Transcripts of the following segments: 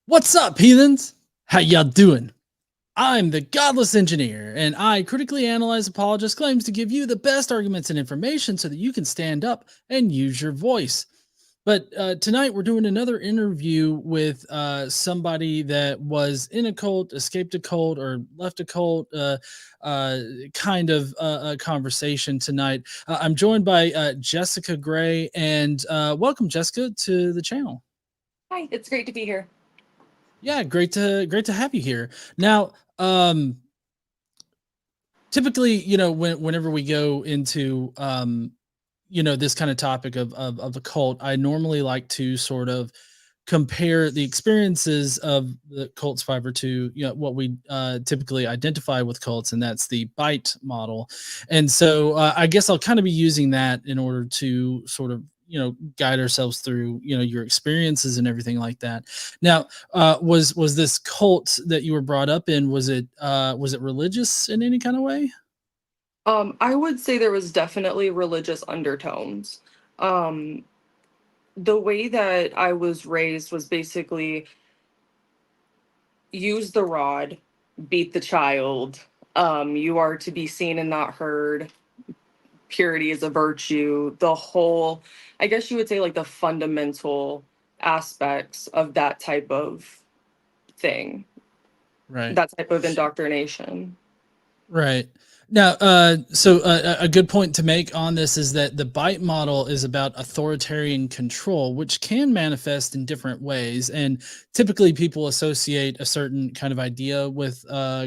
What's up, heathens? How y'all doing? I'm the Godless Engineer, and I critically analyze apologists' claims to give you the best arguments and information so that you can stand up and use your voice. But tonight we're doing another interview with somebody that was in a cult, escaped a cult, or left a cult, uh, kind of a conversation tonight. I'm joined by Jessica Gray, and welcome, Jessica, to the channel. Hi, it's great to be here. Yeah, great to have you here. Now, typically, whenever we go into this kind of topic of a cult, I normally like to sort of compare the experiences of the cults fiber to what we typically identify with cults, and that's the bite model. And so I guess I'll kind of be using that in order to sort of guide ourselves through your experiences and everything like that. Now, was this cult that you were brought up in, was it religious in any kind of way? I would say there was definitely religious undertones. Um, the way that I was raised was basically use the rod, beat the child. You are to be seen and not heard. Purity is a virtue. The whole, I guess you would say, like the fundamental aspects of that type of thing, Right. that type of indoctrination. Right. Now, so a good point to make on this is that the bite model is about authoritarian control, which can manifest in different ways. And typically, people associate a certain kind of idea with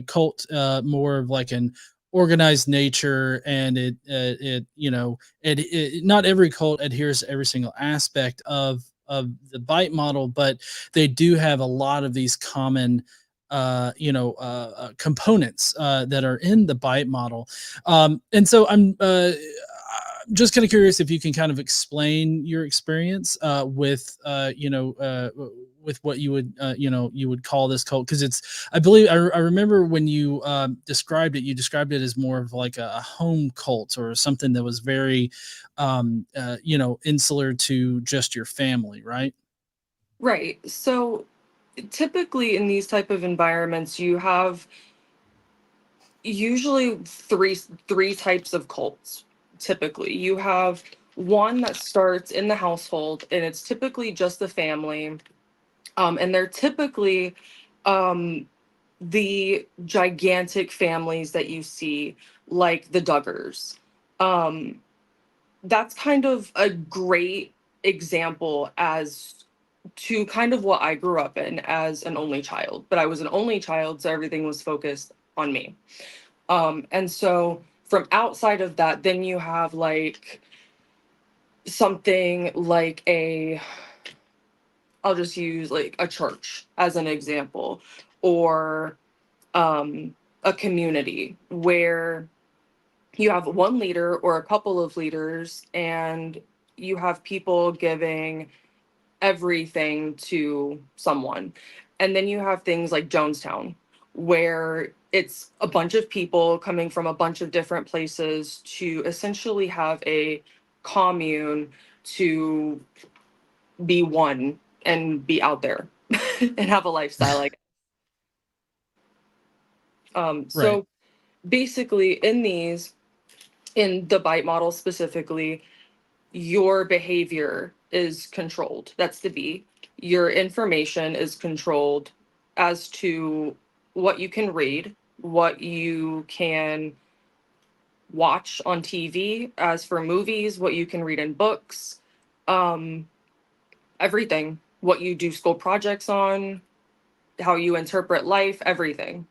cult, more of like an organized nature, and not every cult adheres to every single aspect of the bite model, but they do have a lot of these common components that are in the bite model. And so I'm just kind of curious if you can kind of explain your experience with what you would you would call this cult, because I believe I remember when you described it, you described it as more of like a home cult or something that was very insular to just your family, right? Right. So typically in these type of environments you have usually three types of cults. Typically you have one that starts in the household and it's typically just the family, and they're typically um, the gigantic families that you see, like the Duggars. um, that's kind of a great example as to kind of what I grew up in as an only child. But I was an only child, so everything was focused on me. And so from outside of that, then you have like something like I'll just use like a church as an example, or a community where you have one leader or a couple of leaders, and you have people giving everything to someone. And then you have things like Jonestown, where it's a bunch of people coming from a bunch of different places to essentially have a commune, to be one and be out there and have a lifestyle like Right. so basically in the bite model specifically, your behavior is controlled. That's the B. Your information is controlled as to what you can read, what you can watch on TV, as for movies, what you can read in books, um, everything. What you do school projects on, how you interpret life, everything.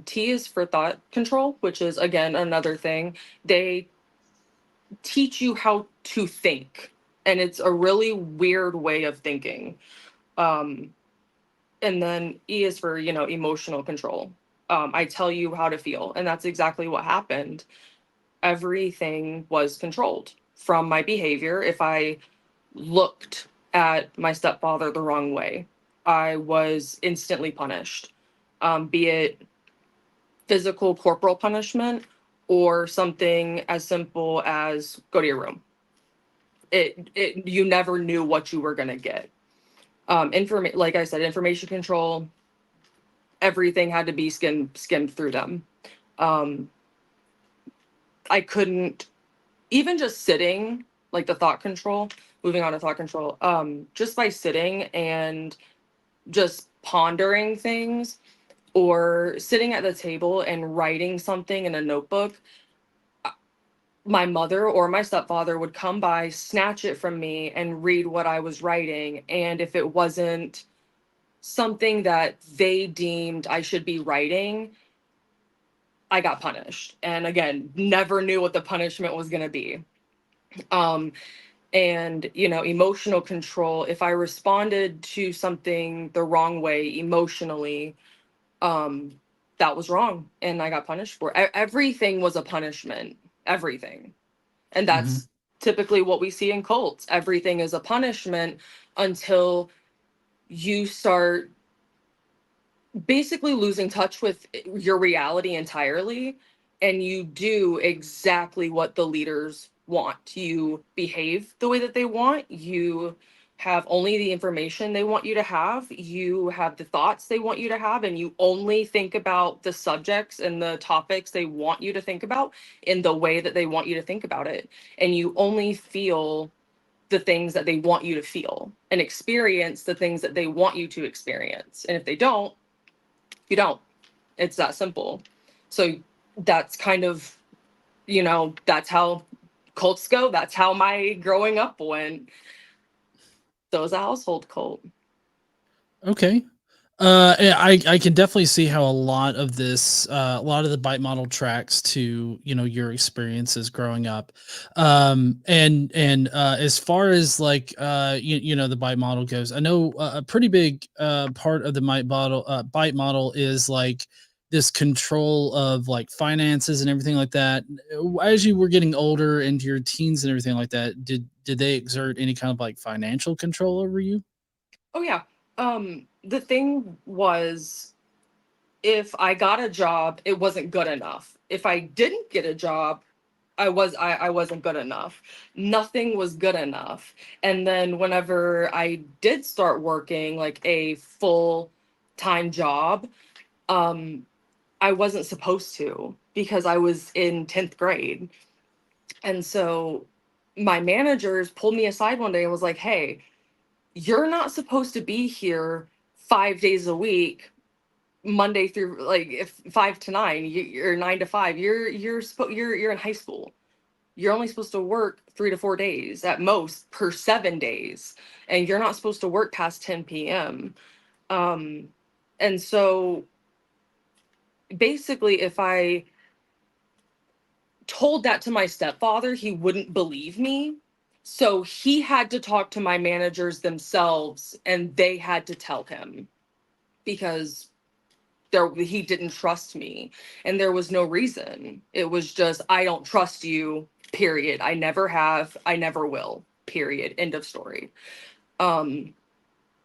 T is for thought control, which is again another thing. They teach you how to think, and it's a really weird way of thinking. um and then E is for emotional control. I tell you how to feel, and that's exactly what happened. Everything was controlled from my behavior. If I looked at my stepfather the wrong way, I was instantly punished, be it physical corporal punishment or something as simple as go to your room. It you never knew what you were going to get. Like I said, information control, everything had to be skimmed through them. Um, I couldn't, even just sitting, like the thought control, moving on to thought control, just by sitting and just pondering things, or sitting at the table and writing something in a notebook, my mother or my stepfather would come by, snatch it from me, and read what I was writing. And if it wasn't something that they deemed I should be writing, I got punished. And again, never knew what the punishment was going to be. Um, and, emotional control, if I responded to something the wrong way emotionally, um, that was wrong. And I got punished for it. Everything was a punishment. Everything. And Mm-hmm. that's typically what we see in cults. Everything is a punishment until you start basically losing touch with your reality entirely, and you do exactly what the leaders want. You behave the way that they want. You have only the information they want you to have. You have the thoughts they want you to have, and you only think about the subjects and the topics they want you to think about in the way that they want you to think about it. And you only feel the things that they want you to feel and experience the things that they want you to experience. And if they don't, you don't. It's that simple. So that's kind of, that's how cults go. That's how my growing up went. So it was a household cult. Okay. I can definitely see how a lot of this, a lot of the bite model tracks to your experiences growing up, and as far as like the bite model goes, I know a pretty big part of the bite model is like this control of like finances and everything like that. As you were getting older into your teens and everything like that, did they exert any kind of like financial control over you? Oh yeah. The thing was, if I got a job, it wasn't good enough. If I didn't get a job, I wasn't good enough. Nothing was good enough. And then whenever I did start working like a full time job, um I wasn't supposed to, because I was in 10th grade. And so my managers pulled me aside one day and was like, "Hey, you're not supposed to be here 5 days a week, Monday through, like, if 5 to 9, you're 9 to 5. You're in high school. You're only supposed to work 3 to 4 days at most per 7 days, and you're not supposed to work past 10 p.m." Um, and so basically, if I told that to my stepfather, he wouldn't believe me. So he had to talk to my managers themselves, and they had to tell him, because he didn't trust me, and there was no reason. It was just, I don't trust you, period. I never have, I never will, period. End of story. Um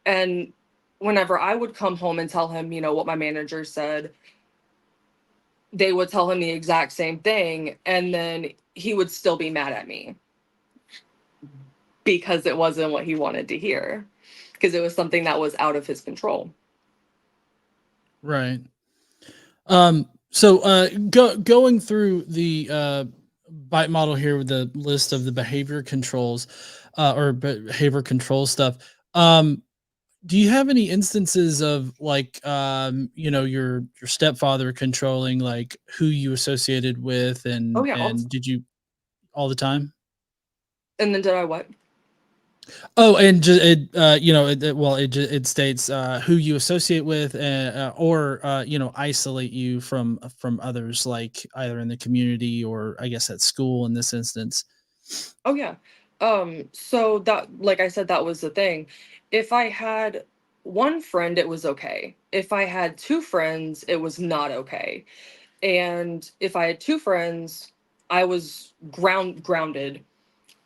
and whenever I would come home and tell him, what my manager said, they would tell him the exact same thing, and then he would still be mad at me because it wasn't what he wanted to hear, because it was something that was out of his control. Right. So going through the bite model here with the list of the behavior controls or behavior control stuff. Do you have any instances of like your stepfather controlling like who you associated with, Oh and yeah, all the and time. did you all the time? And then did I what? Oh, and it, well, it states who you associate with, or isolate you from others, like either in the community or I guess at school in this instance. Oh yeah. So that, like I said, that was the thing. If I had one friend, it was okay. If I had two friends, it was not okay. And if I had two friends, I was grounded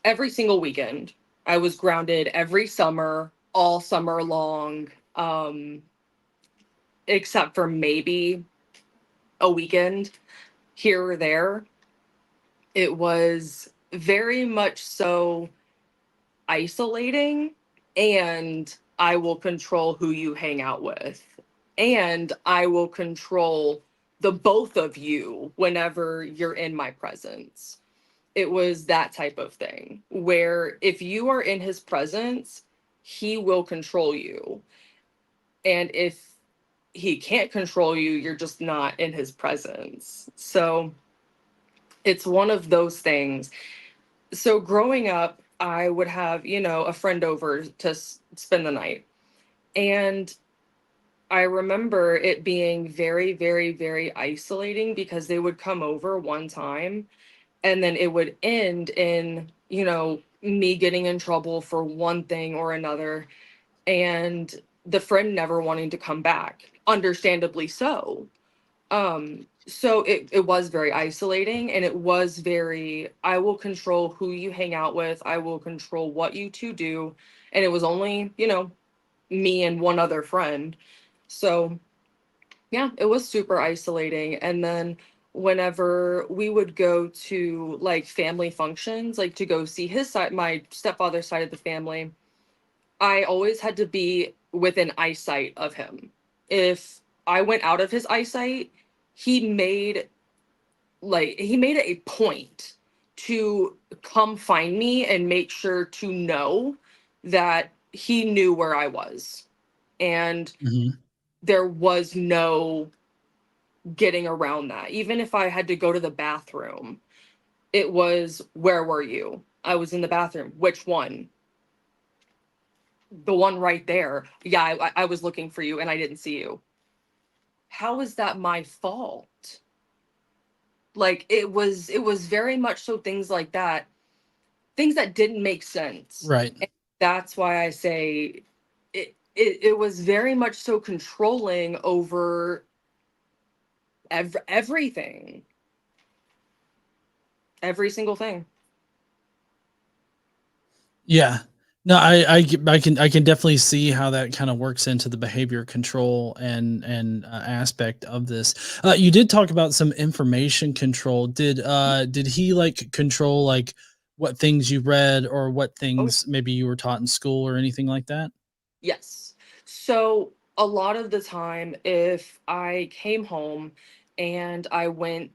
every single weekend. I was grounded every summer, all summer long, except for maybe a weekend here or there. It was very much so isolating, and I will control who you hang out with. And I will control the both of you whenever you're in my presence. It was that type of thing where if you are in his presence, he will control you. And if he can't control you, you're just not in his presence. So it's one of those things. So growing up, I would have, a friend over to spend the night. And I remember it being very, very, very isolating because they would come over one time and then it would end in, me getting in trouble for one thing or another and the friend never wanting to come back, understandably so. So it was very isolating and it was very, I will control who you hang out with, I will control what you two do. And it was only, me and one other friend. So yeah, it was super isolating. And then whenever we would go to like family functions, like to go see his side, my stepfather's side of the family, I always had to be within eyesight of him. If I went out of his eyesight, he made he made it a point to come find me and make sure to know that he knew where I was. And Mhm. there was no getting around that. Even if I had to go to the bathroom, it was, where were you? I was in the bathroom. Which one? The one right there. Yeah, I was looking for you and I didn't see you. How is that my fault? Like it was very much so things like that, things that didn't make sense. Right. And that's why I say it was very much so controlling over everything, every single thing. Yeah. No, I can definitely see how that kind of works into the behavior control and aspect of this. You did talk about some information control. Did he like control like what things you read or what Oh, things maybe you were taught in school or anything like that? yes. So a lot of the time, if I came home and I went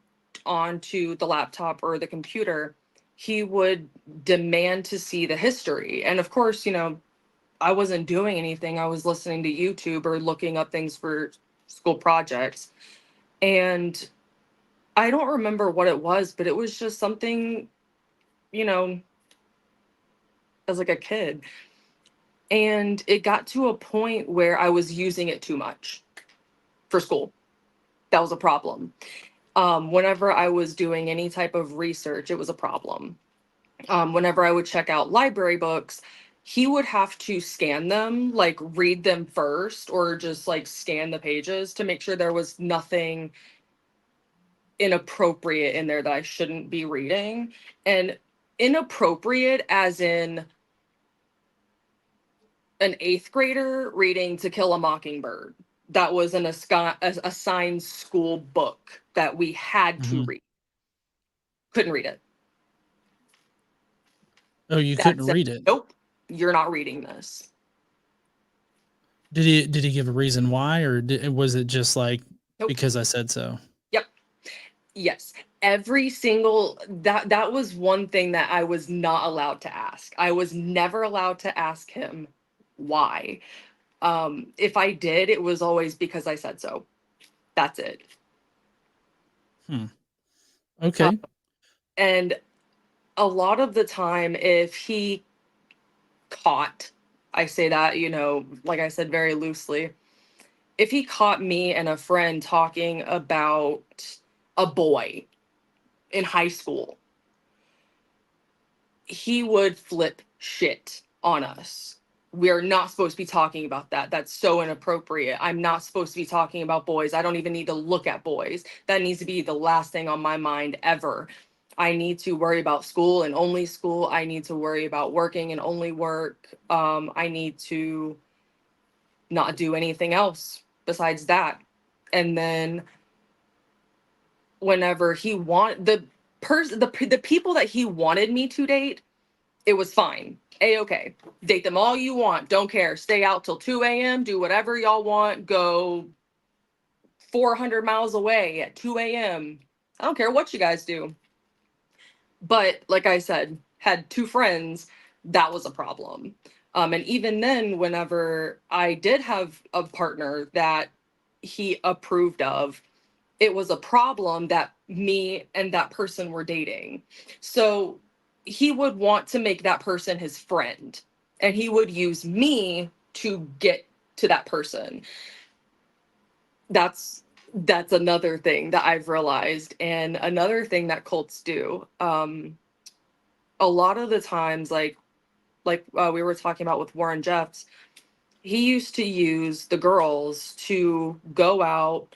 onto the laptop or the computer, he would demand to see the history. And of course, I wasn't doing anything. I was listening to YouTube or looking up things for school projects. And I don't remember what it was, but it was just something, you know, as like a kid. And it got to a point where I was using it too much for school. That was a problem. Whenever I was doing any type of research, it was a problem. Whenever I would check out library books, he would have to scan them, like read them first, or just like scan the pages to make sure there was nothing inappropriate in there that I shouldn't be reading. And inappropriate as in an eighth grader reading To Kill a Mockingbird. That was an assigned school book that we had to Mhm. read. Couldn't read it. Oh, you couldn't That's it. read it. Nope, you're not reading this. Did he give a reason why, or was it just like Nope. because I said so? Yep. Yes. Every single that was one thing that I was not allowed to ask. I was never allowed to ask him why. If I did, it was always because I said so. That's it. Hmm. Uh, Okay. and a lot of the time, if he caught, I say that, like I said, very loosely, if he caught me and a friend talking about a boy in high school, he would flip shit on us. We're not supposed to be talking about that. That's so inappropriate. I'm not supposed to be talking about boys. I don't even need to look at boys. That needs to be the last thing on my mind ever. I need to worry about school and only school. I need to worry about working and only work. I need to not do anything else besides that. And then whenever he want the person, the people that he wanted me to date, it was fine. A-okay. Date them all you want. Don't care. Stay out till 2 a.m. Do whatever y'all want. Go 400 miles away at 2 a.m. I don't care what you guys do. But like I said, had two friends, that was a problem. And even then, whenever I did have a partner that he approved of, it was a problem that me and that person were dating. So he would want to make that person his friend, and he would use me to get to that person. That's another thing that I've realized, and another thing that cults do. A lot of the times, we were talking about with Warren Jeffs, he used to use the girls to go out,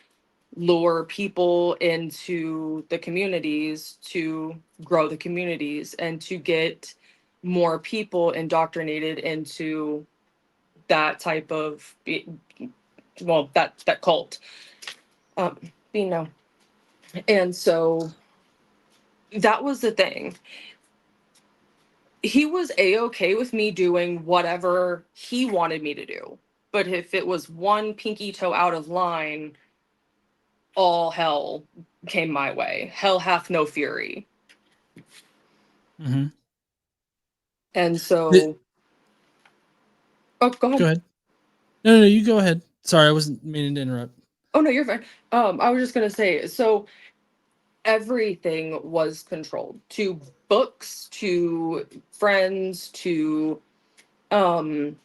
lure people into the communities to grow the communities and to get more people indoctrinated into that type of that cult, um you know. And so that was the thing. He was a-okay with me doing whatever he wanted me to do, but if it was one pinky toe out of line, all hell came my way. Hell hath no fury. Mm-hmm. And so, oh, go Go ahead. ahead. No, you go ahead. Sorry, I wasn't meaning to interrupt. Oh no, you're fine. I was just gonna say, so everything was controlled, to books, to friends, to um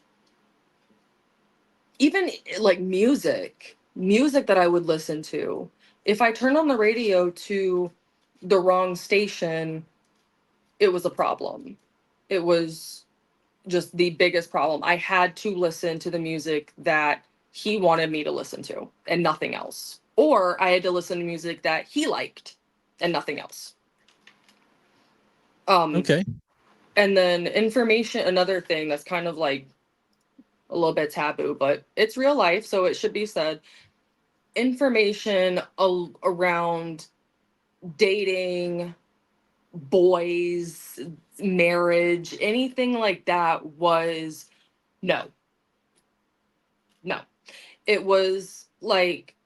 even like music that I would listen to. If I turned on the radio to the wrong station, it was a problem. It was just the biggest problem. I had to listen to the music that he wanted me to listen to and nothing else. Or I had to listen to music that he liked and nothing else. Um, Okay. and then information, another thing that's kind of like a little bit taboo, but it's real life, so it should be said. Information around dating, boys, marriage, anything like that was no, no. It was like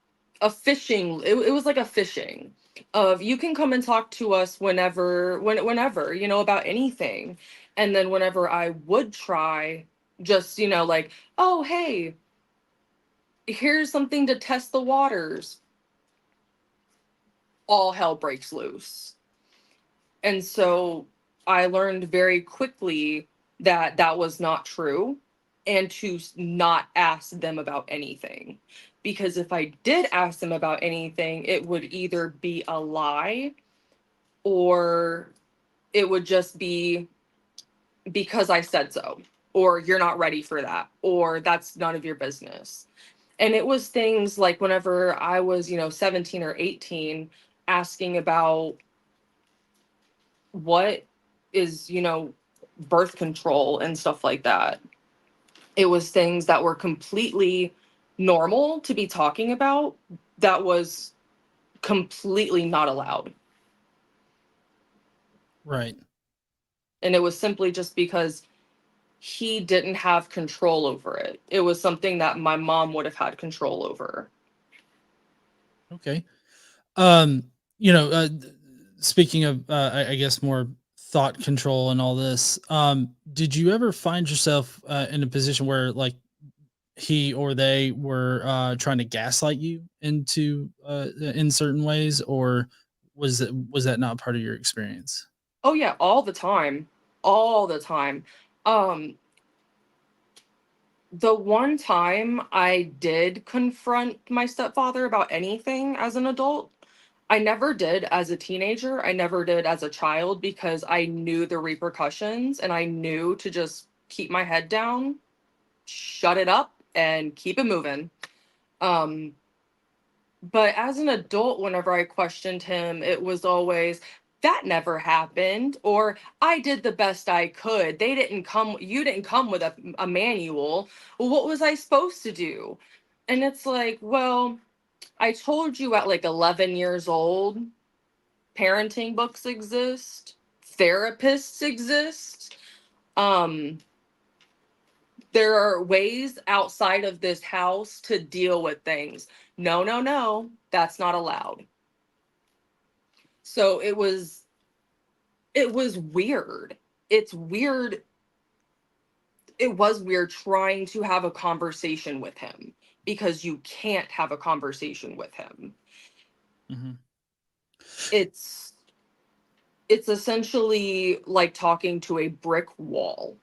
a fishing, it was like a fishing of, you can come and talk to us whenever, about anything. And then whenever I would try, just, like, oh, hey, here's something to test the waters, all hell breaks loose. And so I learned very quickly that that was not true, and to not ask them about anything. Because if I did ask them about anything, it would either be a lie, or it would just be because I said so, or you're not ready for that, or that's none of your business. And it was things like whenever I was, 17 or 18, asking about what is, birth control and stuff like that. It was things that were completely normal to be talking about, that was completely not allowed. Right. And it was simply just because he didn't have control over it. It was something that my mom would have had control over. Okay. Um, you know, speaking of, I guess more thought control and all this, did you ever find yourself in a position where like he or they were trying to gaslight you into in certain ways, or was that not part of your experience? Oh yeah, all the time. All the time. Um the one time I did confront my stepfather about anything as an adult, I never did as a teenager. I never did as a child, because I knew the repercussions and I knew to just keep my head down, shut it up, and keep it moving. Um, but as an adult, whenever I questioned him, it was always, that never happened, or I did the best I could. You didn't come with a manual. Well, what was I supposed to do? And it's like, well, I told you at like 11 years old, parenting books exist, therapists exist. There are ways outside of this house to deal with things. No, no, no, that's not allowed. So it was weird. It's weird. It was weird trying to have a conversation with him because you can't have a conversation with him. Hmm. It's it's essentially like talking to a brick wall.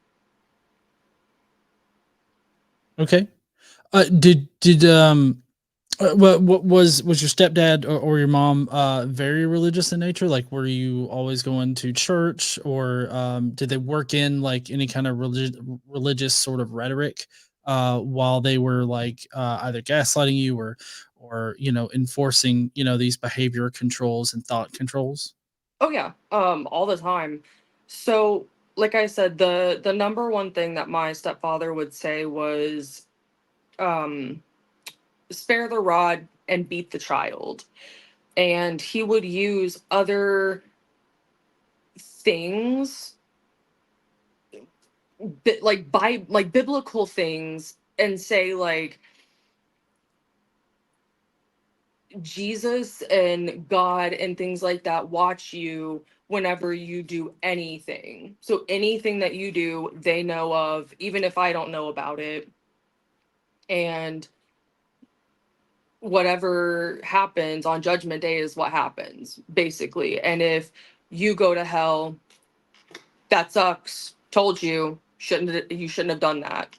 Okay. Did what was your stepdad or your mom very religious in nature? Like, were you always going to church, or did they work in like any kind of religious sort of rhetoric while they were like either gaslighting you or enforcing these behavior controls and thought controls? Oh yeah, all the time. So, like I said, the number one thing that my stepfather would say was, um, spare the rod and beat the child. And he would use other things, like biblical things, and say like Jesus and God and things like that watch you whenever you do anything. So anything that you do, they know of, even if I don't know about it. And whatever happens on judgment day is what happens, basically. And if you go to hell, that sucks. Told you, you shouldn't have done that.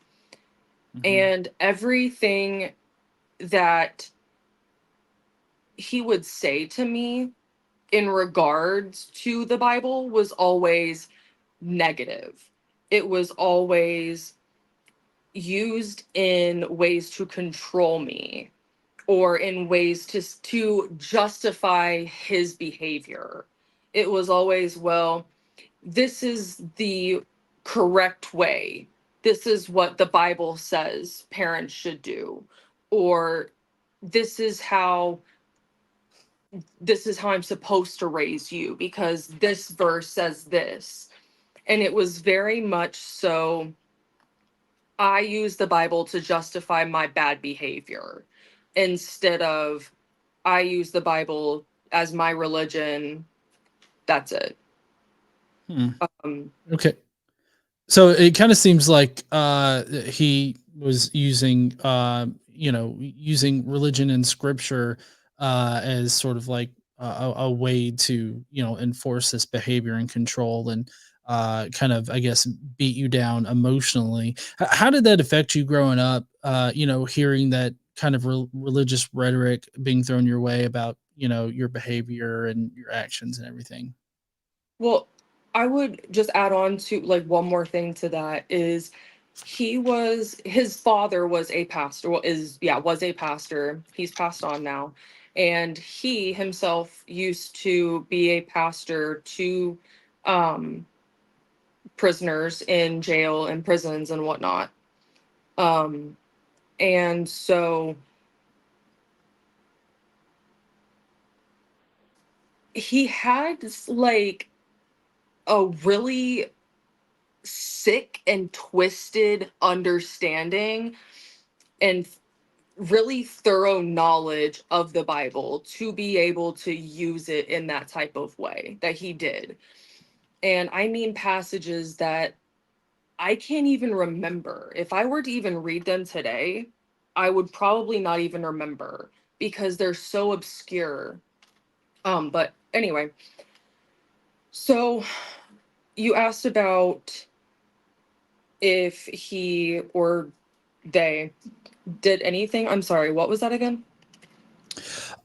Hmm. And everything that he would say to me in regards to the Bible was always negative. It was always used in ways to control me or in ways to justify his behavior. It was always, well, this is the correct way. This is what the Bible says parents should do. Or this is how this is how I'm supposed to raise you because this verse says this. And it was very much so I use the Bible to justify my bad behavior instead of I use the Bible as my religion. That's it. Hmm. Um, Okay. So it kind of seems like he was using using religion and scripture as sort of like a way to enforce this behavior and control and kind of I guess beat you down emotionally. How did that affect you growing up? Hearing that kind of religious rhetoric being thrown your way about your behavior and your actions and everything. well, I would just add on to like one more thing to that is his father was a pastor, well, was a pastor. He's passed on now. And he himself used to be a pastor to um prisoners in jail and prisons and whatnot. Um, and so he had like a really sick and twisted understanding and really thorough knowledge of the Bible to be able to use it in that type of way that he did. And I mean passages that I can't even remember. If I were to even read them today, I would probably not even remember because they're so obscure. But anyway, so you asked about if he or they did anything. I'm sorry, what was that again?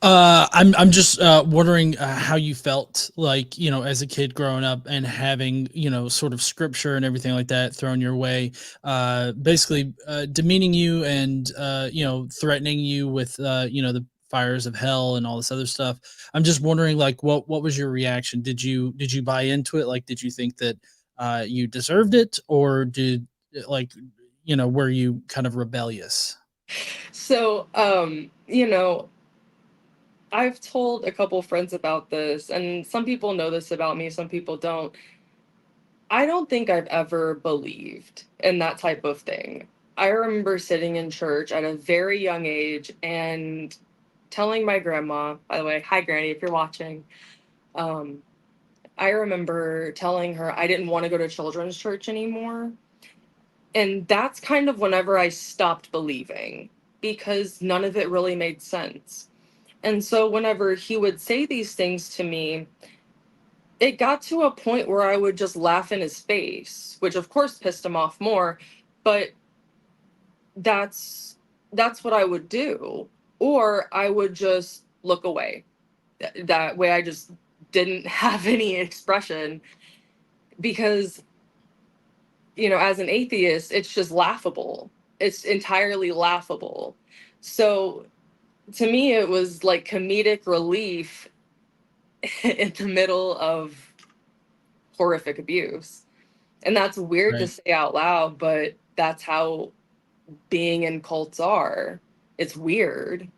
I'm just wondering how you felt like as a kid growing up and having sort of scripture and everything like that thrown your way, basically demeaning you and threatening you with the fires of hell and all this other stuff. I'm just wondering like what was your reaction? Did you buy into it? Like, did you think that you deserved it, or did like were you kind of rebellious? So, I've told a couple friends about this, and some people know this about me, some people don't. I don't think I've ever believed in that type of thing. I remember sitting in church at a very young age and telling my grandma, by the way, hi Granny, if you're watching. Um, I remember telling her I didn't want to go to children's church anymore. And that's kind of whenever I stopped believing because none of it really made sense. And so whenever he would say these things to me, it got to a point where I would just laugh in his face, which of course pissed him off more, but that's that's what I would do. Or I would just look away. That way I just didn't have any expression because, as an atheist, it's just laughable. It's entirely laughable. So to me, it was like comedic relief in the middle of horrific abuse. And that's weird to Right. say out loud, but that's how being in cults are. It's weird.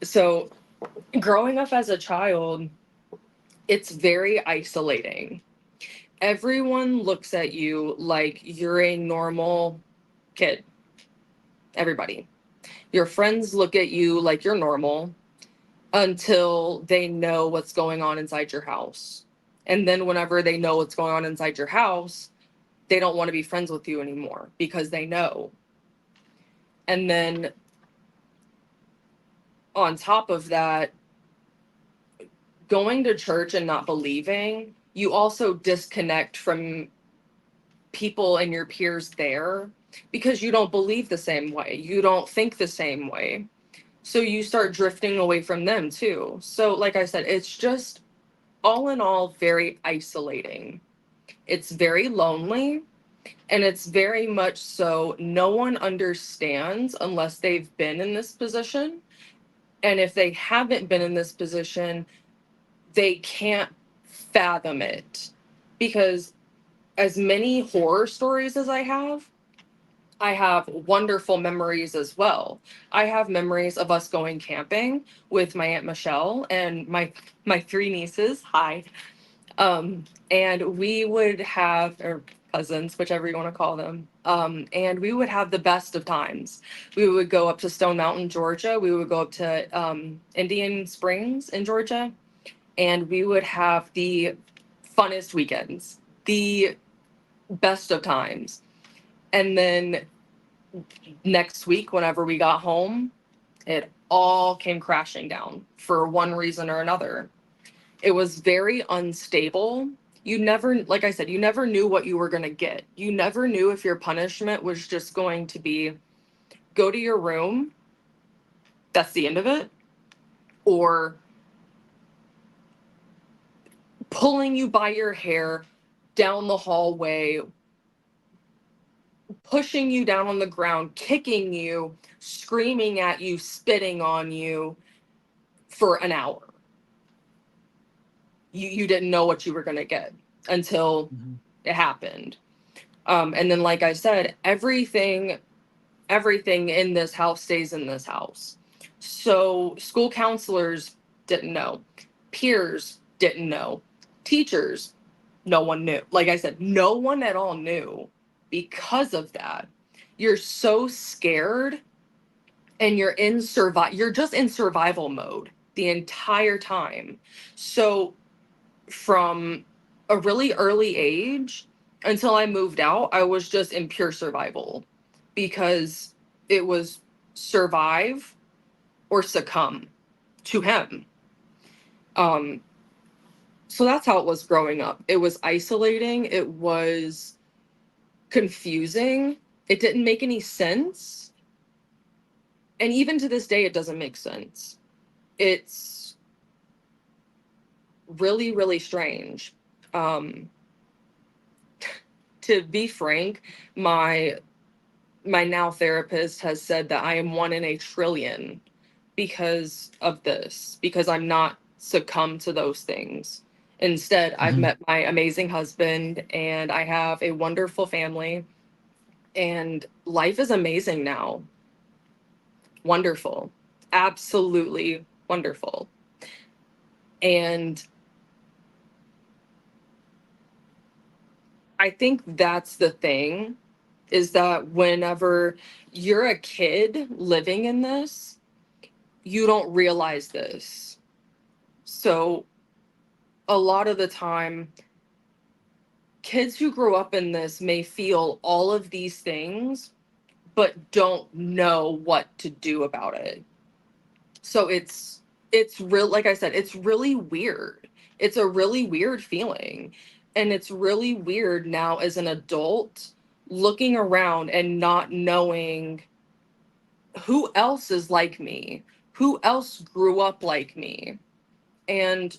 So growing up as a child, it's very isolating. Everyone looks at you like you're a normal kid. Everybody. Your friends look at you like you're normal until they know what's going on inside your house. And then whenever they know what's going on inside your house, they don't want to be friends with you anymore because they know. And then on top of that, going to church and not believing, you also disconnect from people and your peers there because you don't believe the same way. You don't think the same way. So you start drifting away from them too. So, like I said, it's just all in all very isolating. It's very lonely. And it's very much so no one understands unless they've been in this position. And if they haven't been in this position, they can't fathom it. Because as many horror stories as I have wonderful memories as well. I have memories of us going camping with my Aunt Michelle and my three nieces. Hi. And we would have, or cousins, whichever you want to call them. And we would have the best of times. We would go up to Stone Mountain, Georgia. We would go up to Indian Springs in Georgia, and we would have the funnest weekends, the best of times. And then next week, whenever we got home, it all came crashing down for one reason or another. It was very unstable. You never, like I said, you never knew what you were going to get. You never knew if your punishment was just going to be go to your room, that's the end of it, or pulling you by your hair down the hallway, pushing you down on the ground, kicking you, screaming at you, spitting on you for an hour. You didn't know what you were going to get until Mm-hmm. it happened. And then, like I said, everything in this house stays in this house. So school counselors didn't know, peers didn't know, teachers, no one knew. Like I said, no one at all knew because of that. You're so scared and you're just in survival mode the entire time. So from a really early age until I moved out, I was just in pure survival because it was survive or succumb to him. Um, so that's how it was growing up. It was isolating, it was confusing, it didn't make any sense. And even to this day, it doesn't make sense. It's really, really strange. Um, to be frank, my now therapist has said that I am one in a trillion because of this, because I'm not succumbed to those things. Instead, I've Mm-hmm. met my amazing husband and I have a wonderful family, and life is amazing now. Wonderful. Absolutely wonderful. And I think that's the thing is that whenever you're a kid living in this, you don't realize this. So a lot of the time, kids who grow up in this may feel all of these things, but don't know what to do about it. So it's real, like I said, it's really weird. It's a really weird feeling. And it's really weird now as an adult looking around and not knowing who else is like me, who else grew up like me. And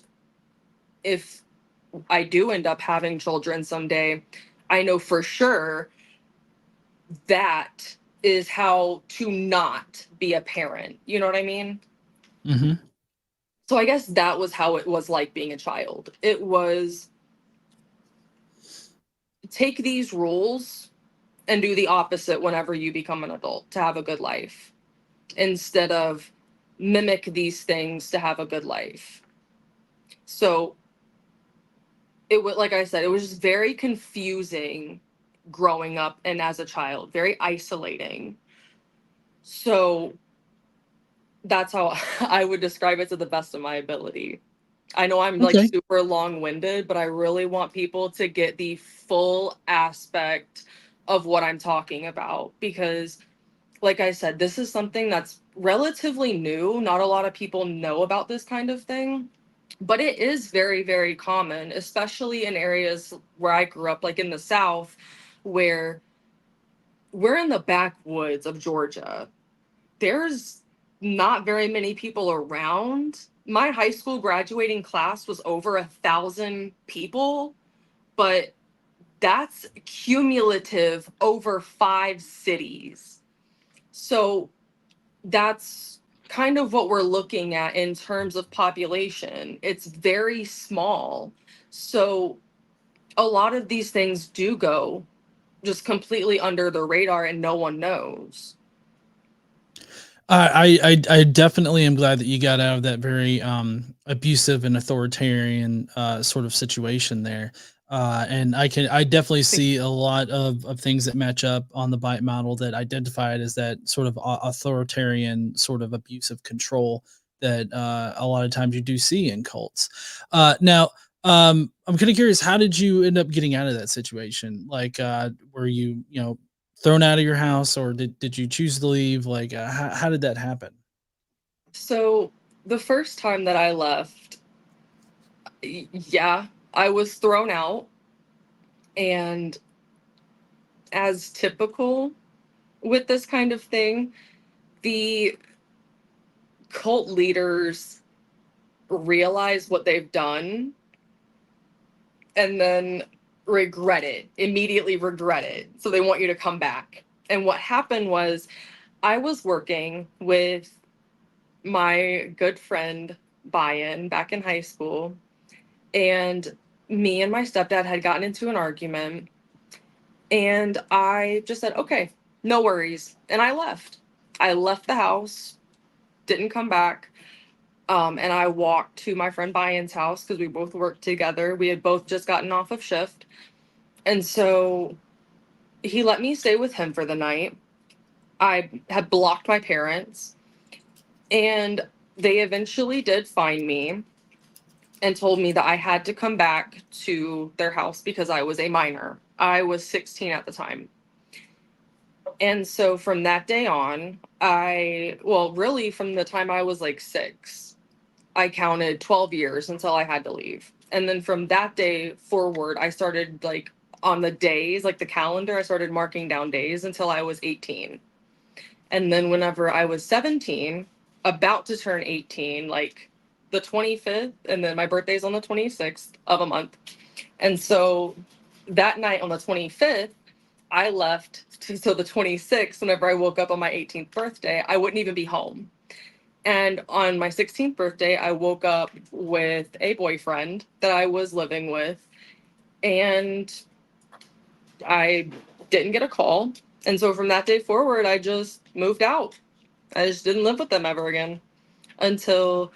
if I do end up having children someday, I know for sure that is how to not be a parent. You know what I mean? Mm-hmm. So I guess that was how it was like being a child. It was take these rules and do the opposite whenever you become an adult to have a good life instead of mimic these things to have a good life. So it was, like I said, it was just very confusing growing up and as a child, very isolating. So that's how I would describe it to the best of my ability. I know I'm like Okay. super long-winded, but I really want people to get the full aspect of what I'm talking about because, like I said, this is something that's relatively new. Not a lot of people know about this kind of thing, but it is very, very common, especially in areas where I grew up, like in the South, where we're in the backwoods of Georgia. There's not very many people around. My high school graduating class was over 1,000 people, but that's cumulative over 5 cities. So that's kind of what we're looking at in terms of population. It's very small. So a lot of these things do go just completely under the radar and no one knows. I definitely am glad that you got out of that very abusive and authoritarian sort of situation there. And I definitely see a lot of things that match up on the bite model that identified as that sort of authoritarian sort of abusive control that a lot of times you do see in cults. Now, I'm kind of curious, how did you end up getting out of that situation? Like, were you thrown out of your house, or did you choose to leave? Like, how did that happen? So the first time that I left, yeah, I was thrown out. And as typical with this kind of thing, the cult leaders realize what they've done and then regret it, immediately regret it. So they want you to come back. And what happened was I was working with my good friend Bayan back in high school, and me and my stepdad had gotten into an argument, and I just said, okay, no worries. And I left. I left the house, didn't come back. And I walked to my friend Bayan's house because we both worked together. We had both just gotten off of shift. And so he let me stay with him for the night. I had blocked my parents, and they eventually did find me and told me that I had to come back to their house because I was a minor. I was 16 at the time. And so from that day on, well, really from the time I was like 6, I counted 12 years until I had to leave. And then from that day forward, I started like on the days, like the calendar, I started marking down days until I was 18. And then whenever I was 17, about to turn 18, like the 25th, and then my birthday's on the 26th of a month. And so that night on the 25th, I left so the 26th, whenever I woke up on my 18th birthday, I wouldn't even be home. And on my 16th birthday, I woke up with a boyfriend that I was living with, and I didn't get a call. And so from that day forward, I just moved out. I just didn't live with them ever again until,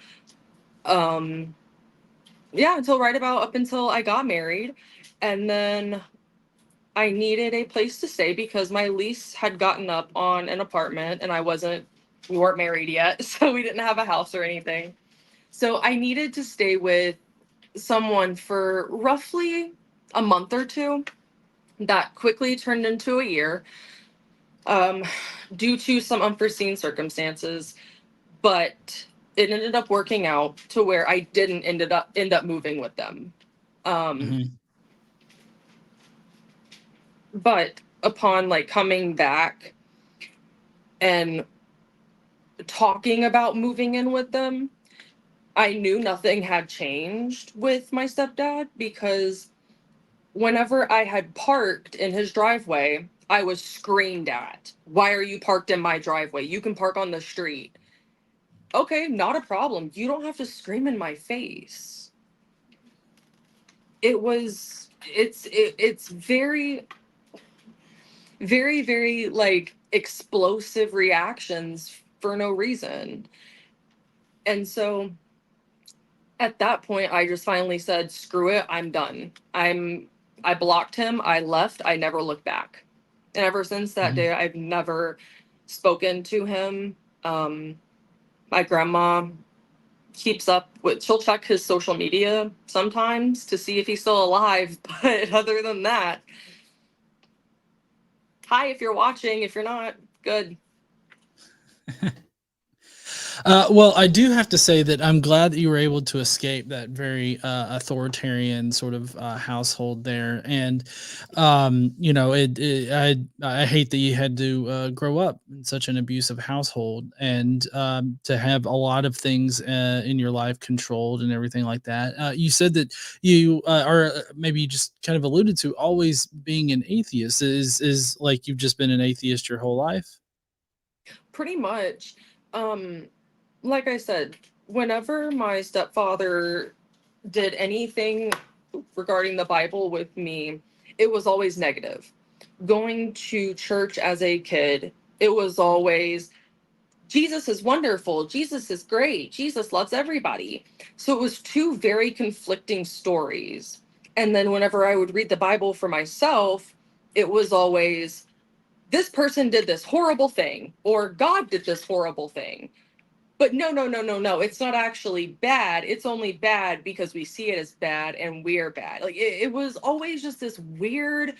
um, yeah, until right about up until I got married. And then I needed a place to stay because my lease had gotten up on an apartment and we weren't married yet, so we didn't have a house or anything. So I needed to stay with someone for roughly a month or two. That quickly turned into a year, um, due to some unforeseen circumstances, but it ended up working out to where I didn't end up moving with them. Um, Hmm. but upon like coming back and talking about moving in with them, I knew nothing had changed with my stepdad because whenever I had parked in his driveway, I was screamed at. Why are you parked in my driveway? You can park on the street. Okay, not a problem. You don't have to scream in my face. It's very, very, very like explosive reactions for no reason. And so at that point I just finally said, screw it, I'm done. I blocked him, I left, I never looked back. And ever since that Hmm. day I've never spoken to him. My grandma keeps up with, she'll check his social media sometimes to see if he's still alive, but other than that, hi if you're watching, if you're not, good. Well, I do have to say that I'm glad that you were able to escape that very authoritarian sort of household there, and I hate that you had to grow up in such an abusive household, and to have a lot of things in your life controlled and everything like that. You said that you are maybe you just kind of alluded to always being an atheist. Is like you've just been an atheist your whole life? Pretty much. Um, like I said, whenever my stepfather did anything regarding the Bible with me, it was always negative. Going to church as a kid, it was always, Jesus is wonderful, Jesus is great, Jesus loves everybody. So it was two very conflicting stories. And then whenever I would read the Bible for myself, it was always, this person did this horrible thing, or God did this horrible thing. But no, no, no, no, no. It's not actually bad. It's only bad because we see it as bad and we're bad. Like it was always just this weird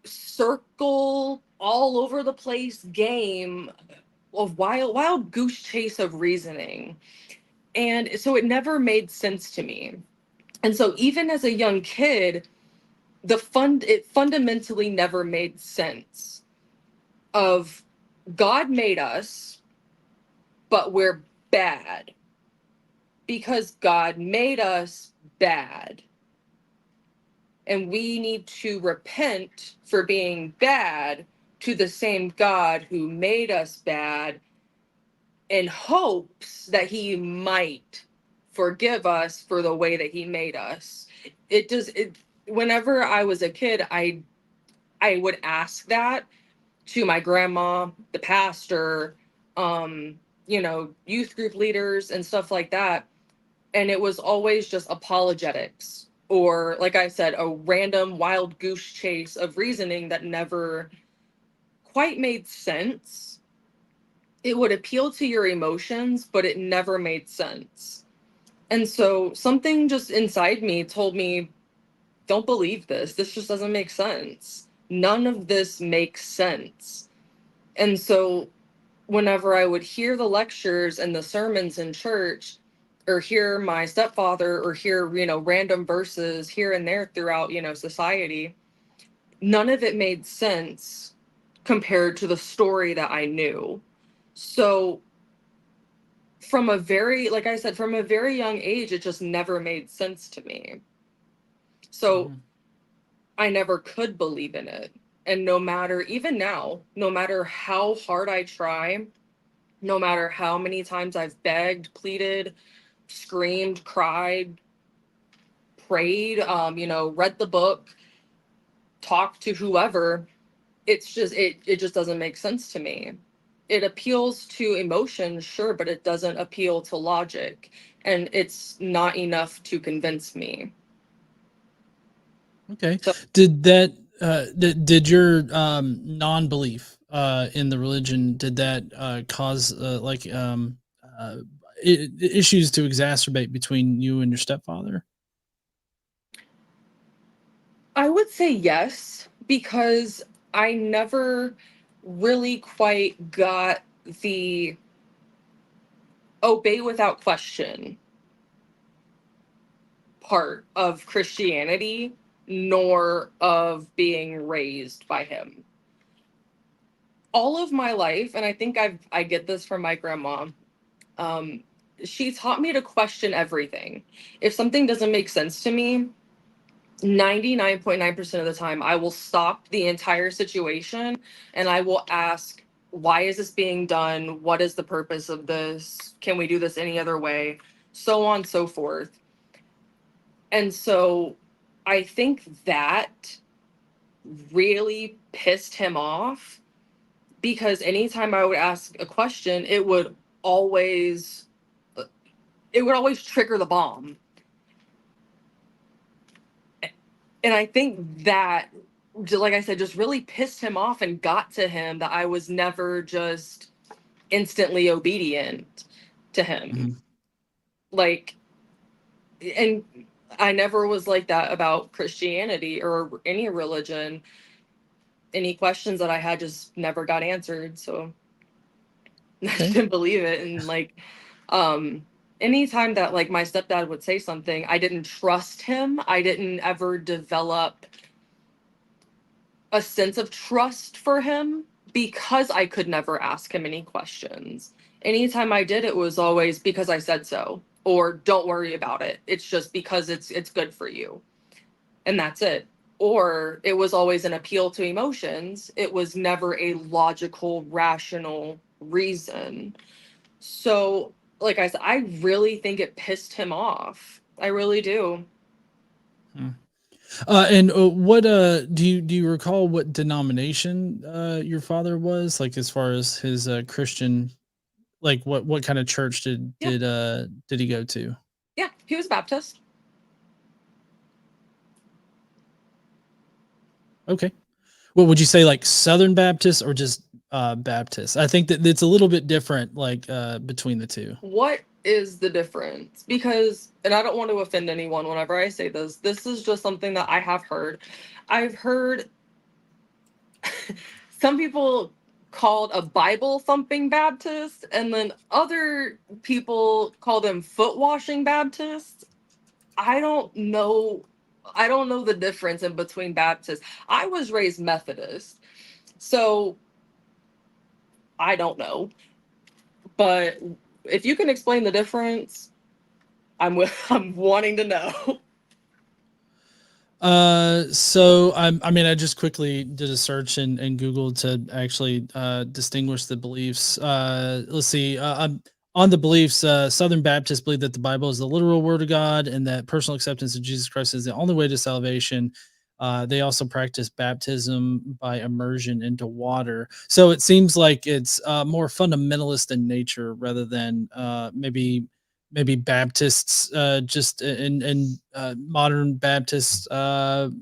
circle all over the place game of wild goose chase of reasoning. And so it never made sense to me. And so even as a young kid, it fundamentally never made sense of God made us, but we're bad because God made us bad. And we need to repent for being bad to the same God who made us bad in hopes that he might forgive us for the way that he made us. It whenever I was a kid, I would ask that to my grandma, the pastor, youth group leaders and stuff like that. And it was always just apologetics or, like I said, a random wild goose chase of reasoning that never quite made sense. It would appeal to your emotions, but it never made sense. And so something just inside me told me, don't believe this. This just doesn't make sense. None of this makes sense. And so whenever I would hear the lectures and the sermons in church, or hear my stepfather, or hear, random verses here and there throughout, society, none of it made sense compared to the story that I knew. So from a very, like I said, from a very young age, it just never made sense to me. So Mhm. I never could believe in it. And no matter, even now, no matter how hard I try, no matter how many times I've begged, pleaded, screamed, cried, prayed, read the book, talked to whoever, it just doesn't make sense to me. It appeals to emotion, sure, but it doesn't appeal to logic, and it's not enough to convince me. Okay. So Did that did your non-belief in the religion, did that cause uh issues to exacerbate between you and your stepfather? I would say yes, because I never really quite got the obey without question part of Christianity, nor of being raised by him. All of my life, and I think I get this from my grandma. Um, she taught me to question everything. If something doesn't make sense to me, 99.9% of the time, I will stop the entire situation and I will ask, why is this being done? What is the purpose of this? Can we do this any other way? So on and so forth. And so I think that really pissed him off, because anytime I would ask a question, always it would always trigger the bomb. And I think that, like I said, just really pissed him off and got to him, that I was never just instantly obedient to him. Mhm. Like, and I never was like that about Christianity or any religion. Any questions that I had just never got answered. So I just Okay. didn't believe it. And like, um, anytime that like my stepdad would say something, I didn't trust him. I didn't ever develop a sense of trust for him, because I could never ask him any questions. Anytime I did, it was always because I said so, or don't worry about it. It's just because it's good for you. And that's it. Or it was always an appeal to emotions. It was never a logical, rational reason. So, like I said, I really think it pissed him off. I really do. Hmm. And what do you recall what denomination your father was, like as far as his Christian, like what kind of church Yeah. did he go to? Yeah. He was Baptist. Okay. What would you say, like Southern Baptist or just Baptist? I think that it's a little bit different, like between the two. What is the difference? Because, and I don't want to offend anyone whenever I say this is just something that I have heard. I've heard some people called a Bible thumping Baptist, and then other people call them foot washing Baptists. I don't know. I don't know the difference in between Baptists. I was raised Methodist, so I don't know. But if you can explain the difference, I'm wanting to know. I mean, I just quickly did a search and Googled to actually distinguish the beliefs. Let's see. On the beliefs, Southern Baptists believe that the Bible is the literal word of God and that personal acceptance of Jesus Christ is the only way to salvation. They also practice baptism by immersion into water. So it seems like it's more fundamentalist in nature rather than maybe Baptists just in modern Baptists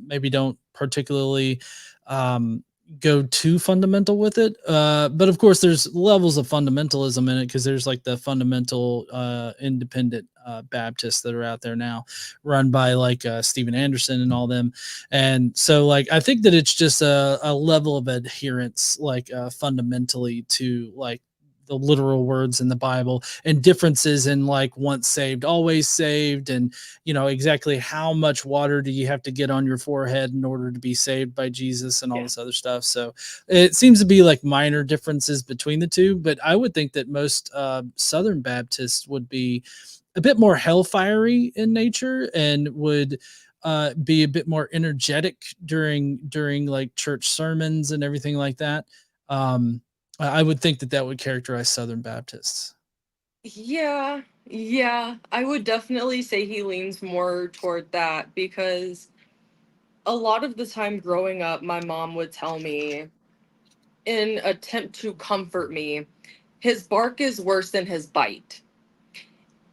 maybe don't particularly um, go too fundamental with it. But of course, there's levels of fundamentalism in it because there's like the fundamental independent Baptists that are out there now, run by like Stephen Anderson and all them. And so, like, I think that it's just a level of adherence, like fundamentally to like the literal words in the Bible and differences in like once saved, always saved, and exactly how much water do you have to get on your forehead in order to be saved by Jesus and all Yeah. this other stuff. So it seems to be like minor differences between the two, but I would think that most Southern Baptists would be a bit more hellfiery in nature and would be a bit more energetic during like church sermons and everything like that. Um, I would think that that would characterize Southern Baptists. Yeah, yeah. I would definitely say he leans more toward that, because a lot of the time growing up, my mom would tell me, in attempt to comfort me, his bark is worse than his bite,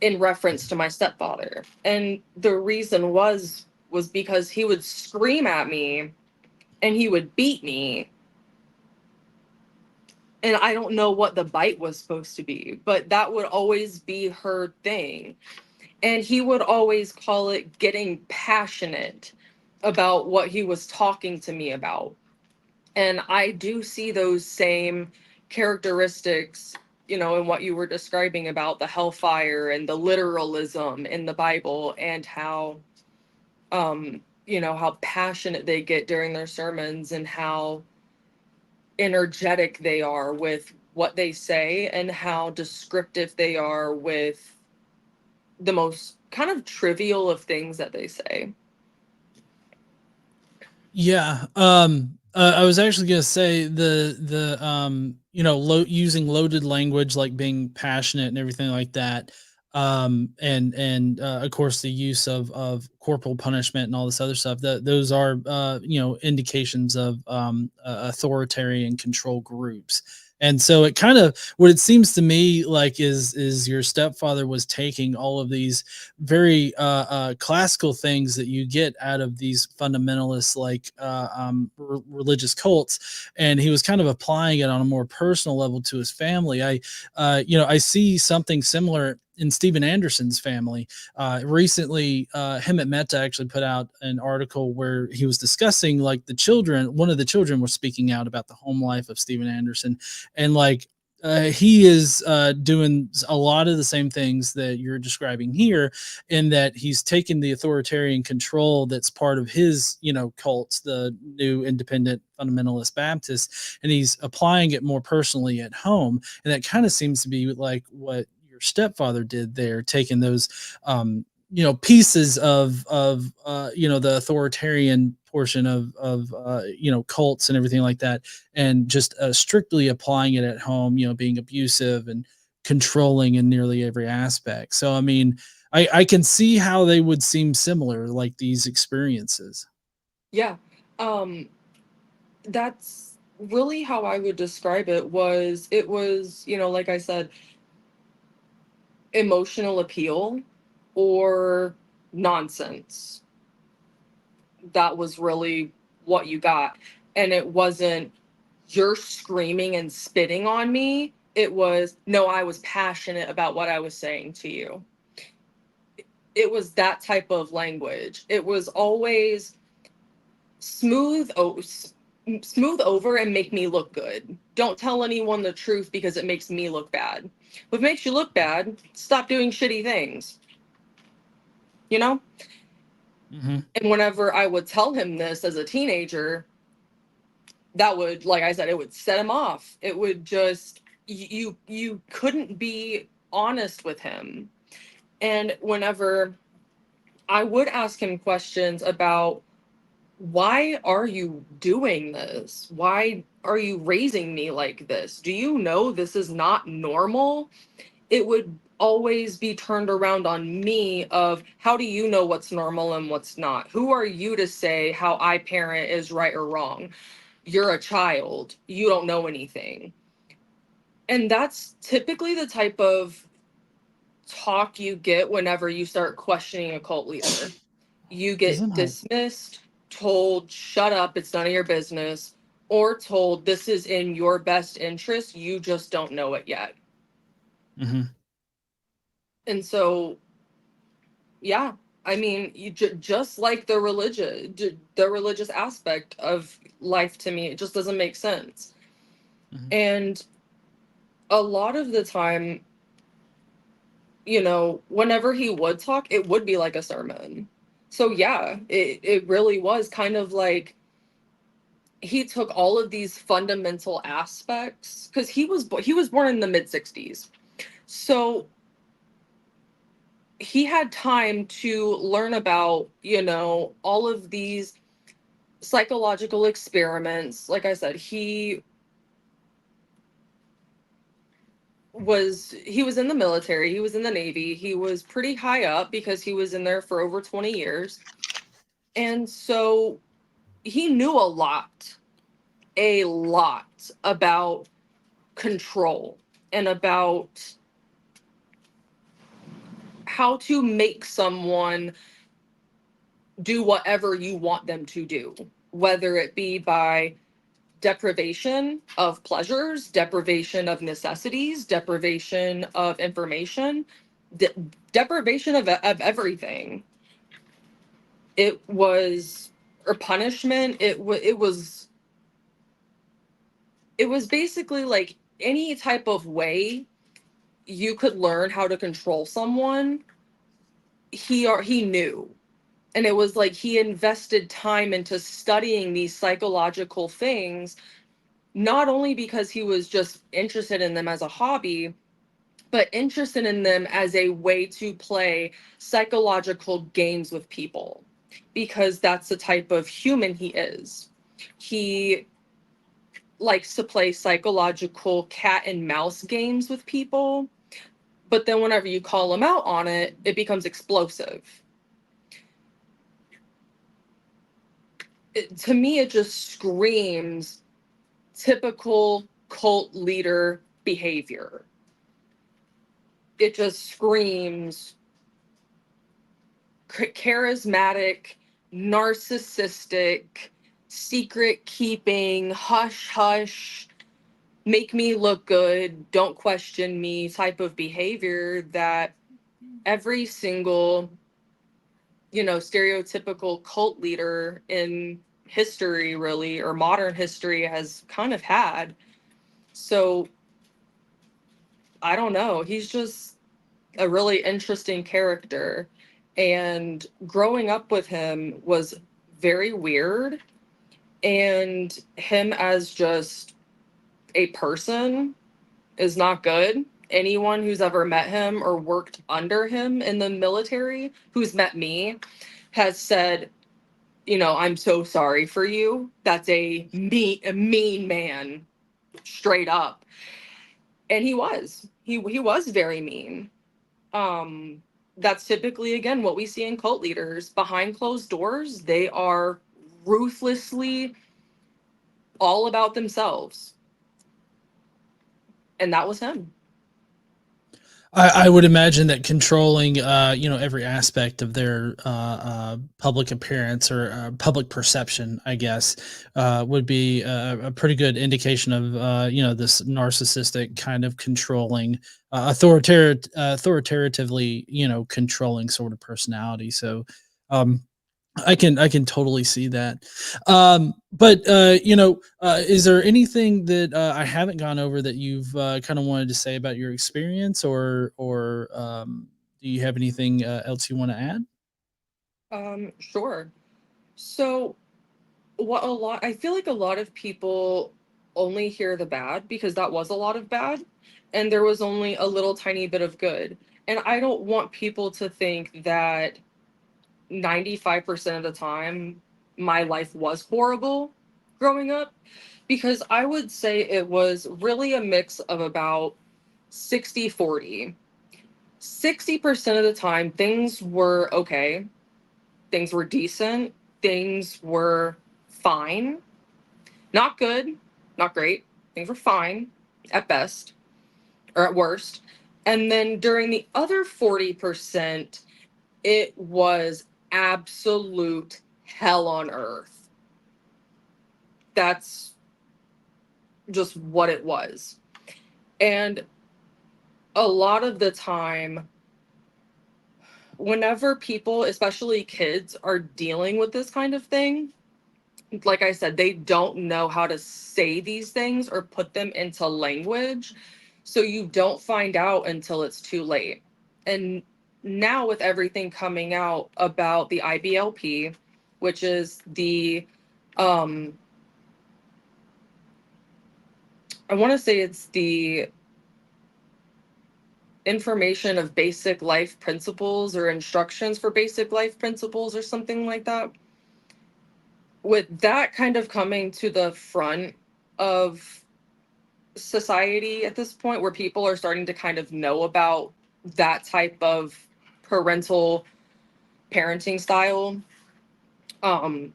in reference to my stepfather. And the reason was because he would scream at me and he would beat me. And I don't know what the bite was supposed to be, but that would always be her thing. And he would always call it getting passionate about what he was talking to me about. And I do see those same characteristics, in what you were describing about the hellfire and the literalism in the Bible, and how passionate they get during their sermons and how energetic they are with what they say and how descriptive they are with the most kind of trivial of things that they say. Yeah. I was actually gonna say using loaded language like being passionate and everything like that. And of course the use of corporal punishment and all this other stuff. That those are indications of authoritarian control groups. And so it kind of what it seems to me like is your stepfather was taking all of these very classical things that you get out of these fundamentalist like religious cults, and he was kind of applying it on a more personal level to his family. I see something similar in Steven Anderson's family. Recently, Hemant Mehta actually put out an article where he was discussing like one of the children was speaking out about the home life of Steven Anderson, and like he is doing a lot of the same things that you're describing here, in that he's taken the authoritarian control that's part of his, cults, the New Independent Fundamentalist Baptists, and he's applying it more personally at home. And that kind of seems to be like what your stepfather did there, taking those pieces of the authoritarian portion of cults and everything like that, and just strictly applying it at home, being abusive and controlling in nearly every aspect. So I mean, I can see how they would seem similar, like these experiences. Yeah. Um, that's really how I would describe it was, like I said, emotional appeal or nonsense. That was really what you got. And it wasn't you're screaming and spitting on me. It was, no, I was passionate about what I was saying to you. It was that type of language. It was always smooth smooth over and make me look good. Don't tell anyone the truth because it makes me look bad. If it makes you look bad, stop doing shitty things, you know? Mm-hmm. And whenever I would tell him this as a teenager, that would, like I said, it would set him off. It would just, you couldn't be honest with him. And whenever I would ask him questions about, why are you doing this? Why are you raising me like this? Do you know this is not normal? It would always be turned around on me of, how do you know what's normal and what's not? Who are you to say how I parent is right or wrong? You're a child. You don't know anything. And that's typically the type of talk you get whenever you start questioning a cult leader. You get Isn't that? dismissed, told, shut up, it's none of your business, or told, this is in your best interest, you just don't know it yet. Mm-hmm. And so, yeah, I mean, just like the religious aspect of life to me, it just doesn't make sense. Mm-hmm. And a lot of the time, whenever he would talk, it would be like a sermon. So yeah, it really was kind of like he took all of these fundamental aspects, because he was born in the mid 60s. So he had time to learn about, all of these psychological experiments. Like I said, he was in the military, he was in the Navy, he was pretty high up because he was in there for over 20 years. And so he knew a lot about control and about how to make someone do whatever you want them to do, whether it be by deprivation of pleasures, deprivation of necessities, deprivation of information, de- deprivation of everything. It was, or punishment. It was basically like any type of way you could learn how to control someone. He knew, and it was like he invested time into studying these psychological things, not only because he was just interested in them as a hobby, but interested in them as a way to play psychological games with people, because that's the type of human he is. He likes to play psychological cat and mouse games with people, but then whenever you call him out on it, it becomes explosive. To me, it just screams typical cult leader behavior. It just screams charismatic, narcissistic, secret keeping, hush hush, make me look good, don't question me type of behavior that every single, stereotypical cult leader in history, really, or modern history, has kind of had. So I don't know. He's just a really interesting character. And growing up with him was very weird. And him as just a person is not good. Anyone who's ever met him or worked under him in the military, who's met me, has said, I'm so sorry for you. That's a mean man, straight up. And he was very mean. Um, that's typically, again, what we see in cult leaders behind closed doors. They are ruthlessly all about themselves. And that was him. I would imagine that controlling, every aspect of their public appearance or public perception, I guess, would be a pretty good indication of, this narcissistic kind of controlling, authoritatively, controlling sort of personality. So, um, I can totally see that. But is there anything that I haven't gone over that you've kind of wanted to say about your experience, or do you have anything else you want to add? Sure. So what a lot I feel like a lot of people only hear the bad, because that was a lot of bad, and there was only a little tiny bit of good. And I don't want people to think that 95% of the time my life was horrible growing up, because I would say it was really a mix of about 60-40. 60% of the time things were okay, things were decent, things were fine, not good, not great, things were fine at best or at worst. And then during the other 40%, it was absolute hell on earth. That's just what it was. And a lot of the time, whenever people, especially kids, are dealing with this kind of thing, like I said, they don't know how to say these things or put them into language. So you don't find out until it's too late. And now, with everything coming out about the IBLP, which is um, I want to say it's the information of basic life principles, or instructions for basic life principles, or something like that. With that kind of coming to the front of society at this point, where people are starting to kind of know about that type of parental parenting style, um,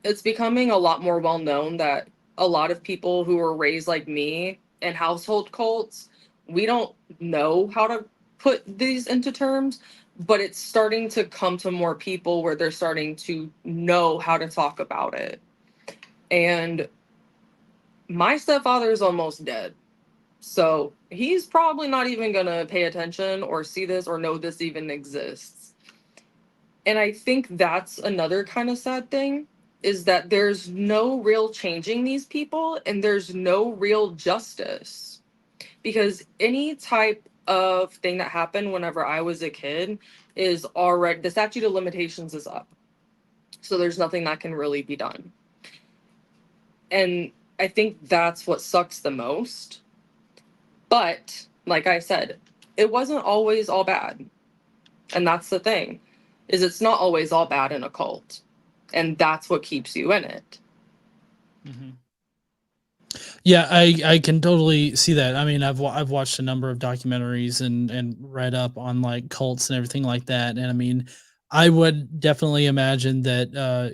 it's becoming a lot more well known that a lot of people who were raised like me in household cults, we don't know how to put these into terms, but it's starting to come to more people where they're starting to know how to talk about it. And my stepfather is almost dead. So he's probably not even going to pay attention or see this or know this even exists. And I think that's another kind of sad thing, is that there's no real changing these people and there's no real justice. Because any type of thing that happened whenever I was a kid is already, the statute of limitations is up. So there's nothing that can really be done. And I think that's what sucks the most. But like I said, it wasn't always all bad. And that's the thing, is it's not always all bad in a cult. And that's what keeps you in it. Mm-hmm. Yeah, I can totally see that. I mean, I've watched a number of documentaries and read up on like cults and everything like that. And I mean, I would definitely imagine that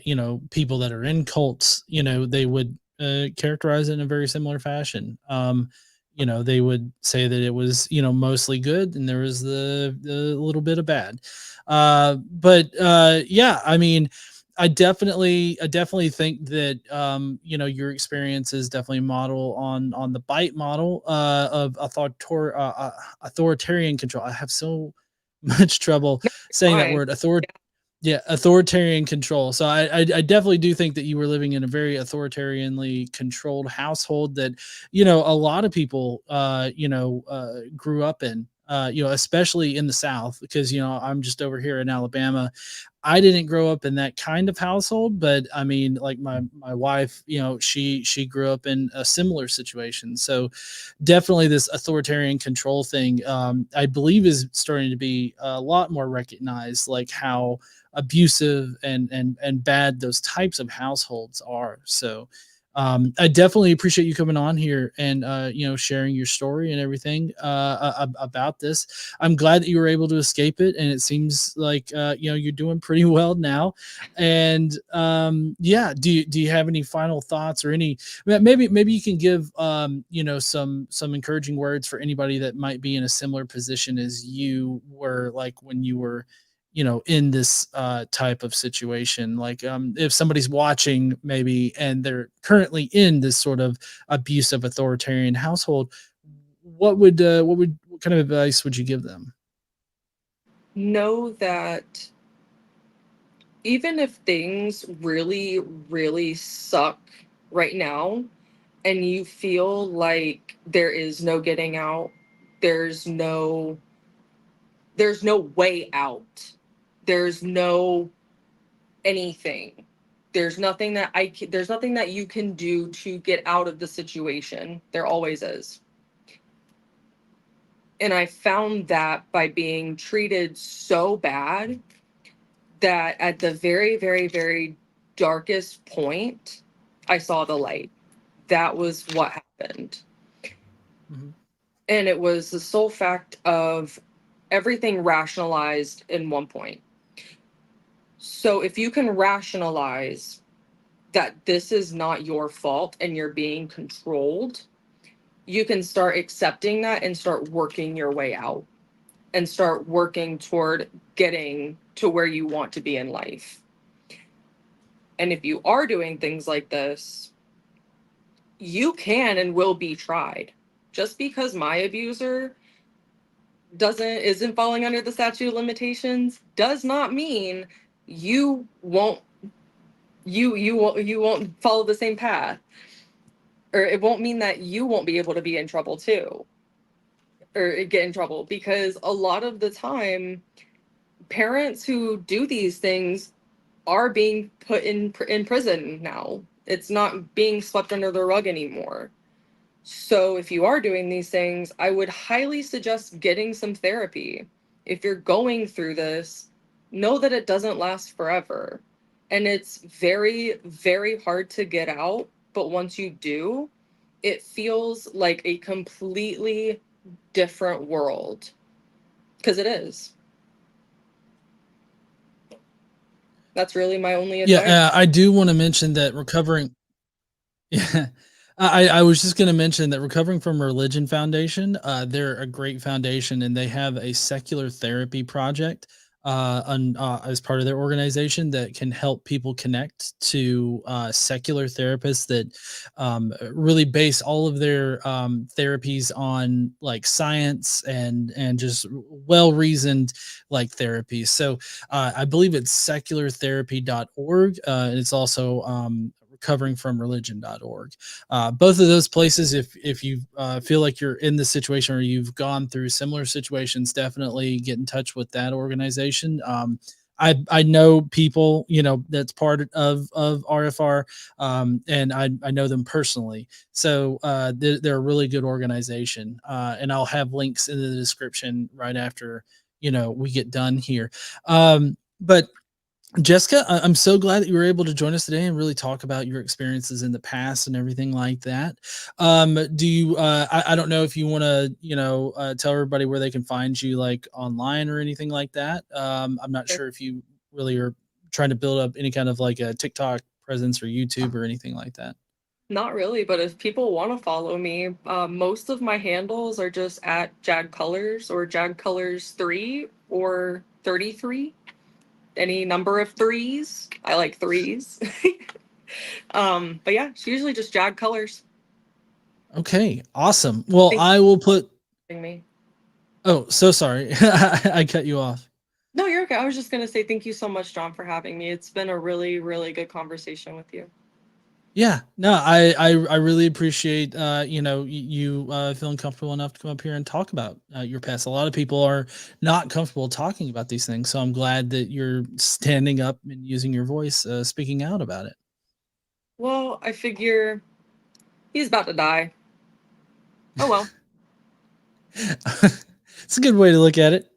people that are in cults, they would characterize it in a very similar fashion. They would say that it was, mostly good and there was the little bit of bad. But yeah, I mean, I definitely think that your experiences definitely model on the bite model of authoritarian control. I have so much trouble saying that Fine. word. Yeah, authoritarian control. So I definitely do think that you were living in a very authoritarianly controlled household that a lot of people grew up in. Especially in the South, because I'm just over here in Alabama. I didn't grow up in that kind of household, but I mean, like my wife, she grew up in a similar situation. So definitely this authoritarian control thing, I believe, is starting to be a lot more recognized, like how abusive and bad those types of households are. So I definitely appreciate you coming on here and sharing your story and everything about this. I'm glad that you were able to escape it, and it seems like you're doing pretty well now. And yeah, do you have any final thoughts or any maybe you can give some encouraging words for anybody that might be in a similar position as you were, like when you were in this type of situation, like if somebody's watching maybe and they're currently in this sort of abusive authoritarian household, what kind of advice would you give them? Know that even if things really, really suck right now, and you feel like there is no getting out, there's no there's no way out. There's no anything. There's nothing that you can do to get out of the situation. There always is. And I found that by being treated so bad, that at the very, very, very darkest point, I saw the light. That was what happened. Mhm. And it was the sole fact of everything rationalized in one point. So if you can rationalize that this is not your fault and you're being controlled, you can start accepting that and start working your way out and start working toward getting to where you want to be in life. And if you are doing things like this, you can and will be tried. Just because my abuser isn't falling under the statute of limitations does not mean you won't you won't follow the same path, or it won't mean that you won't be able to be in trouble too, or get in trouble, because a lot of the time parents who do these things are being put in prison now. It's not being swept under the rug anymore. So if you are doing these things, I would highly suggest getting some therapy. If you're going through this, know that it doesn't last forever. And it's very, very hard to get out. But once you do, it feels like a completely different world. Because it is. That's really my only advice. Yeah, I do want to mention that recovering. Yeah. I was just going to mention that Recovering from Religion Foundation, they're a great foundation and they have a secular therapy project as part of their organization that can help people connect to secular therapists that really base all of their therapies on like science and just well reasoned like therapies. So I believe it's seculartherapy.org. And it's also recoveringfromreligion.org. Both of those places, if you feel like you're in this situation or you've gone through similar situations, definitely get in touch with that organization. I know people, you know, that's part of RFR, and I know them personally. So they're a really good organization, and I'll have links in the description right after, you know, we get done here. But Jessica, I'm so glad that you were able to join us today and really talk about your experiences in the past and everything like that. Do you? I don't know if you want to, you know, tell everybody where they can find you, like online or anything like that. I'm not sure if you really are trying to build up any kind of like a TikTok presence or YouTube or anything like that. Not really, but if people want to follow me, most of my handles are just at Jag Colors or Jag Colors 3 or 33. Any number of threes. I like threes. But yeah, it's usually just Jag Colors. Okay, awesome. Well, Thank I will put. you for having me. Oh, so sorry, I cut you off. No, you're okay. I was just gonna say thank you so much, John, for having me. It's been a really, really good conversation with you. Yeah, no, I really appreciate you know, you feeling comfortable enough to come up here and talk about your past. A lot of people are not comfortable talking about these things, so I'm glad that you're standing up and using your voice, speaking out about it. Well, I figure he's about to die. Oh well. It's a good way to look at it.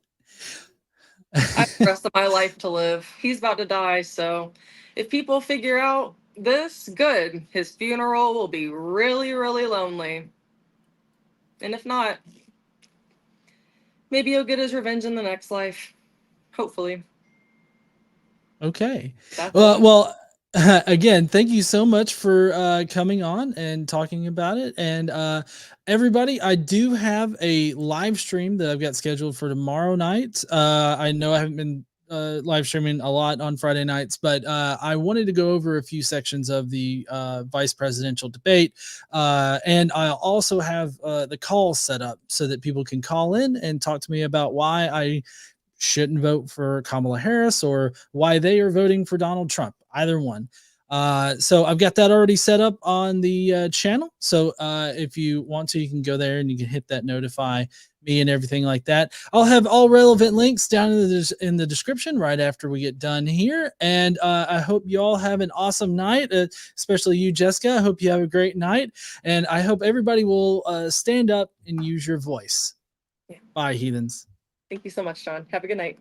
I have the rest of my life to live. He's about to die, so if people figure out this, good. His funeral will be really, really lonely. And if not, maybe he'll get his revenge in the next life. Hopefully. Okay. That's Well, it. well, again, thank you so much for coming on and talking about it. And everybody, I do have a live stream that I've got scheduled for tomorrow night. I know I haven't been live streaming a lot on Friday nights, but I wanted to go over a few sections of the vice presidential debate. And I also have the call set up so that people can call in and talk to me about why I shouldn't vote for Kamala Harris or why they are voting for Donald Trump, either one. So I've got that already set up on the channel. So if you want to, you can go there and you can hit that notify me and everything like that. I'll have all relevant links down in the description right after we get done here. And I hope you all have an awesome night, especially you, Jessica. I hope you have a great night. And I hope everybody will stand up and use your voice. Yeah. Bye, heathens. Thank you so much, John. Have a good night.